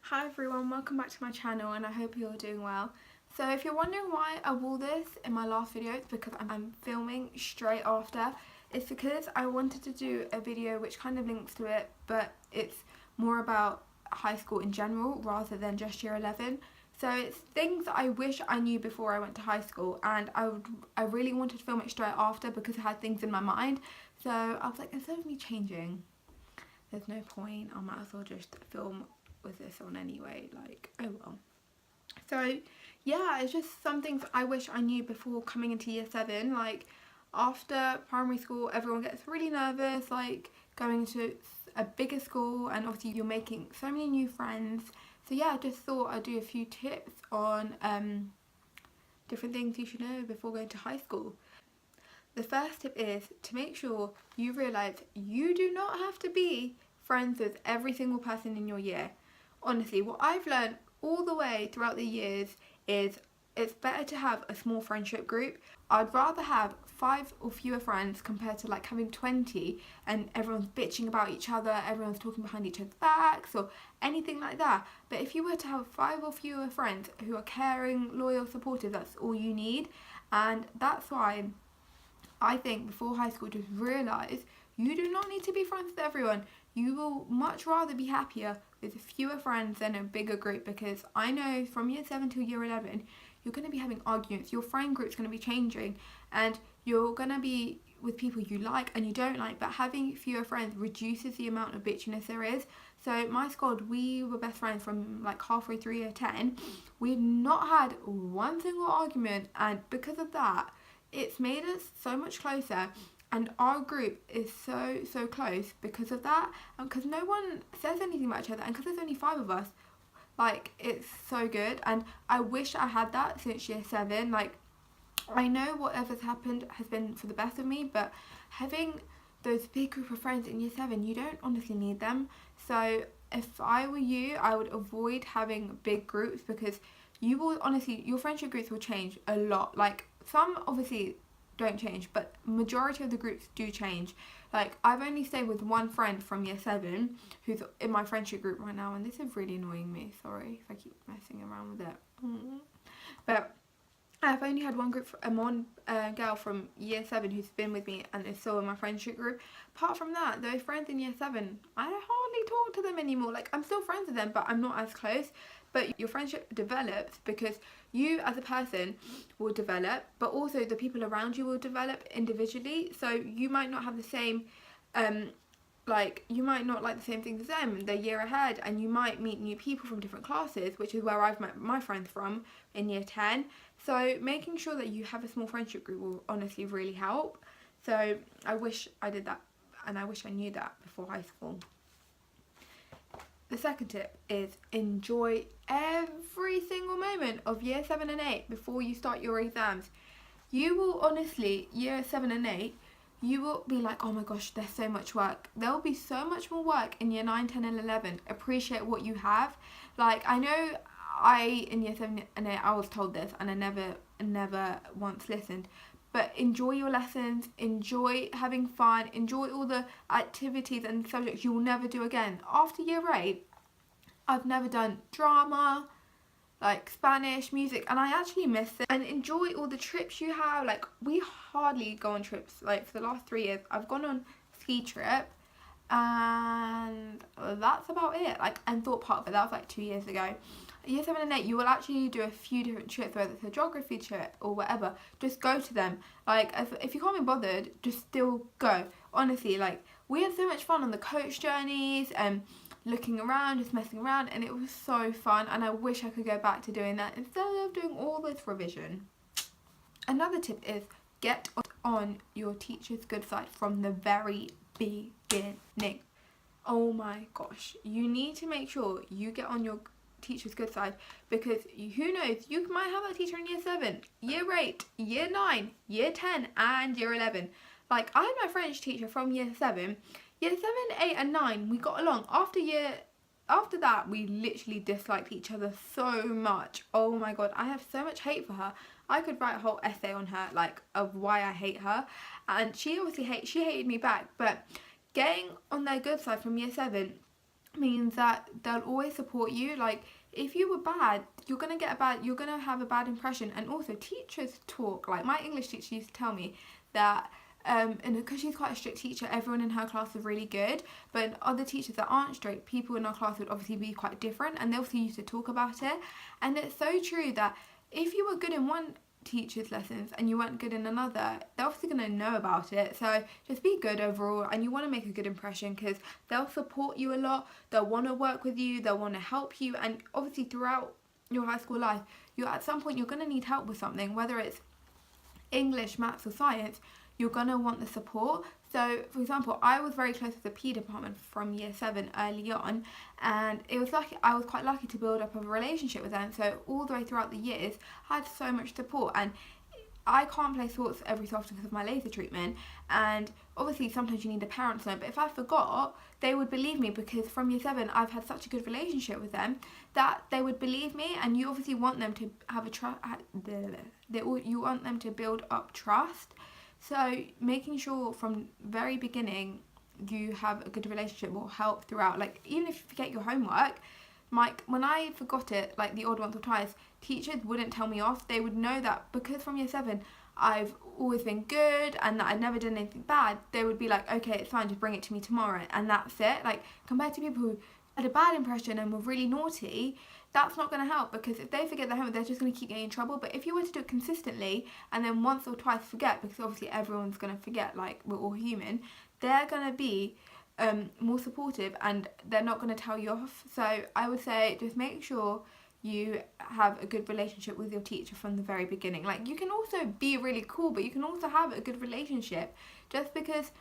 Hi everyone, welcome back to my channel and I hope you're all doing well. So if you're wondering why I wore this in my last video, it's because I'm filming straight after. It's because I wanted to do a video which kind of links to it, but it's more about high school in general rather than just year 11. So it's things that I wish I knew before I went to high school, and I really wanted to film it straight after because I had things in my mind. So I was like, instead of me changing, there's no point, I might as well just film with this on anyway, like, oh well. So yeah, it's just some things I wish I knew before coming into year 7. Like, after primary school everyone gets really nervous, like going to a bigger school, and obviously you're making so many new friends. So yeah, I just thought I'd do a few tips on different things you should know before going to high school. The first tip is to make sure you realise you do not have to be friends with every single person in your year. Honestly, what I've learned all the way throughout the years is it's better to have a small friendship group. I'd rather have 5 or fewer friends compared to like having 20 and everyone's bitching about each other, everyone's talking behind each other's backs or anything like that. But if you were to have 5 or fewer friends who are caring, loyal, supportive, that's all you need. And that's why I think before high school, just realise you do not need to be friends with everyone. You will much rather be happier with fewer friends than a bigger group, because I know from year 7 till year 11 you're going to be having arguments, your friend group's going to be changing, and you're going to be with people you like and you don't like, but having fewer friends reduces the amount of bitchiness there is. So my squad, we were best friends from like halfway through year 10. We've not had one single argument, and because of that it's made us so much closer, and our group is so close because of that, and because no one says anything about each other, and because there's only 5 of us, like, it's so good. And I wish I had that since year 7. Like, I know whatever's happened has been for the best of me, but having those big group of friends in year 7, you don't honestly need them. So if I were you, I would avoid having big groups, because you will honestly, your friendship groups will change a lot. Like, some obviously don't change, but majority of the groups do change. Like, I've only stayed with one friend from year 7 who's in my friendship group right now, and this is really annoying me, sorry if I keep messing around with it. But I've only had one group, one girl from year 7 who's been with me and is still in my friendship group. Apart from that, those friends in year 7, I hardly talk to them anymore. Like, I'm still friends with them, but I'm not as close. But your friendship develops because you as a person will develop, but also the people around you will develop individually. So you might not have the same like, you might not like the same things as them the year ahead, and you might meet new people from different classes, which is where I've met my friends from in year 10. So making sure that you have a small friendship group will honestly really help. So I wish I did that, and I wish I knew that before high school. The second tip is enjoy every single moment of year 7 and 8 before you start your exams. You will honestly, year 7 and 8, you will be like, oh my gosh, there's so much work. There will be so much more work in year 9, 10 and 11. Appreciate what you have. Like, I know in year 7 and 8, I was told this and I never once listened. But enjoy your lessons, enjoy having fun, enjoy all the activities and subjects you will never do again. After year 8, I've never done drama, like Spanish, music, and I actually miss it. And enjoy all the trips you have. Like, we hardly go on trips. Like, for the last 3 years, I've gone on ski trip, and that's about it. Like, and Thought Park, but that was like 2 years ago. Year 7 and 8, you will actually do a few different trips, whether it's a geography trip or whatever. Just go to them. Like, if you can't be bothered, just still go. Honestly, like, we had so much fun on the coach journeys and looking around, just messing around, and it was so fun, and I wish I could go back to doing that instead of doing all this revision. Another tip is get on your teacher's good side from the very beginning. Oh my gosh, you need to make sure you get on your teacher's good side, because who knows, you might have that teacher in year 7, year 8, year 9, year 10 and year 11. Like, I had my French teacher from year 7. Year 7, 8 and 9 we got along. After that we literally disliked each other so much. Oh my god, I have so much hate for her. I could write a whole essay on her, like, of why I hate her. And she obviously hated me back, but getting on their good side from year 7 means that they'll always support you. Like, if you were bad, you're gonna have a bad impression. And also, teachers talk. Like, my English teacher used to tell me that and because she's quite a strict teacher, everyone in her class was really good, but other teachers that aren't strict, people in our class would obviously be quite different, and they obviously used to talk about it. And it's so true that if you were good in one teacher's lessons and you weren't good in another, they're obviously going to know about it. So just be good overall, and you want to make a good impression, because they'll support you a lot, they'll want to work with you, they'll want to help you. And obviously throughout your high school life, at some point you're going to need help with something, whether it's English, maths or science. You're going to want the support. So, for example, I was very close with the PE department from year 7 early on, and I was quite lucky to build up a relationship with them. So all the way throughout the years, I had so much support. And I can't play sports every so often because of my laser treatment, and obviously sometimes you need a parent to know, but if I forgot, they would believe me, because from year 7 I've had such a good relationship with them that they would believe me. And you obviously want them to have you want them to build up trust. So making sure from very beginning you have a good relationship will help throughout. Like, even if you forget your homework, when I forgot it, like the odd once or twice, teachers wouldn't tell me off. They would know that because from year 7 I've always been good and that I'd never done anything bad. They would be like, okay, it's fine, just bring it to me tomorrow, and that's it. Like, compared to people who had a bad impression and were really naughty, that's not going to help, because if they forget their homework, they're just going to keep getting in trouble. But if you were to do it consistently and then once or twice forget, because obviously everyone's going to forget, like, we're all human, they're going to be more supportive and they're not going to tell you off. So I would say just make sure you have a good relationship with your teacher from the very beginning. Like, you can also be really cool, but you can also have a good relationship. Just because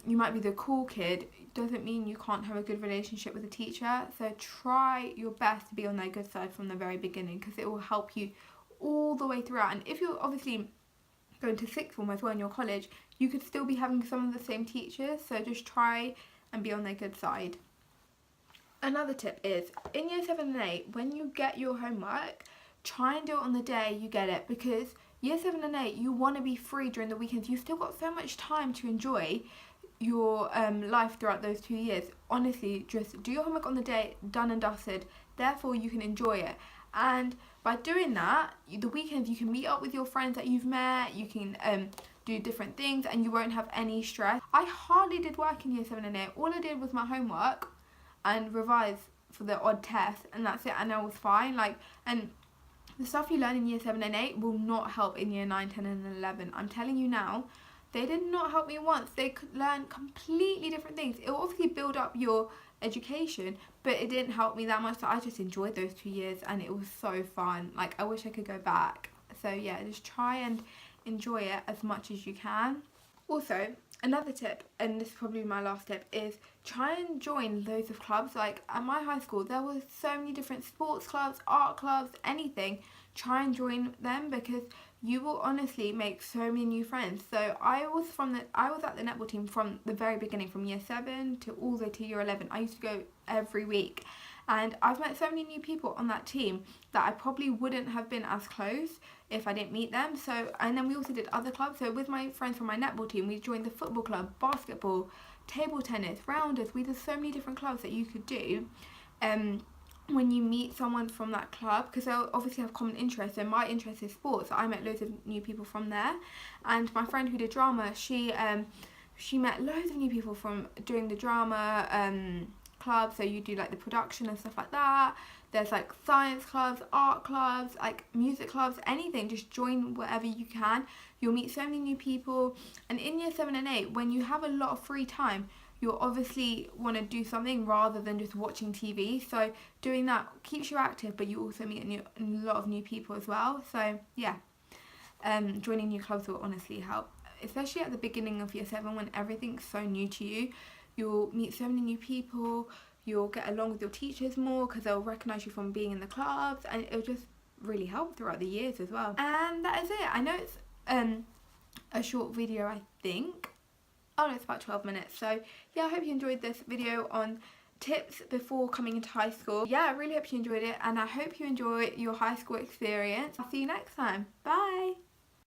you might be the cool kid doesn't mean you can't have a good relationship with a teacher. So try your best to be on their good side from the very beginning, because it will help you all the way throughout. And if you're obviously going to sixth form as well in your college, you could still be having some of the same teachers. So just try and be on their good side. Another tip is, in year 7 and 8, when you get your homework, try and do it on the day you get it, because year 7 and 8, you want to be free during the weekends. You've still got so much time to enjoy your life throughout those 2 years. Honestly, just do your homework on the day, done and dusted. Therefore, you can enjoy it. And by doing that, the weekends you can meet up with your friends that you've met. You can do different things, and you won't have any stress. I hardly did work in year 7 and 8. All I did was my homework and revise for the odd test, and that's it. And I was fine. And the stuff you learn in year 7 and 8 will not help in year 9, 10 and 11. I'm telling you now, they did not help me once. They could learn completely different things. It will obviously build up your education, but it didn't help me that much. So I just enjoyed those 2 years, and it was so fun. Like, I wish I could go back. So yeah, just try and enjoy it as much as you can. Also, another tip, and this is probably my last tip, is try and join loads of clubs. Like, at my high school, there were so many different sports clubs, art clubs, anything. Try and join them, because you will honestly make so many new friends. So I was at the netball team from the very beginning, from year 7 to all the way to year 11. I used to go every week, and I've met so many new people on that team that I probably wouldn't have been as close if I didn't meet them. So, and then we also did other clubs. So with my friends from my netball team, we joined the football club, basketball, table tennis, rounders. We did so many different clubs that you could do when you meet someone from that club, because they'll obviously have common interests. And my interest is sports, so I met loads of new people from there. And my friend who did drama, she met loads of new people from doing the drama club. So you do like the production and stuff like that. There's like science clubs, art clubs, like music clubs, anything. Just join whatever you can. You'll meet so many new people. And in year 7 and 8, when you have a lot of free time, you'll obviously want to do something rather than just watching TV. So doing that keeps you active, but you also meet a lot of new people as well. So yeah, joining new clubs will honestly help, especially at the beginning of year 7 when everything's so new to you. You'll meet so many new people. You'll get along with your teachers more, because they'll recognise you from being in the clubs, and it'll just really help throughout the years as well. And that is it. I know it's a short video, I think. Oh no, it's about 12 minutes. So yeah, I hope you enjoyed this video on tips before coming into high school. Yeah, I really hope you enjoyed it, and I hope you enjoy your high school experience. I'll see you next time. Bye!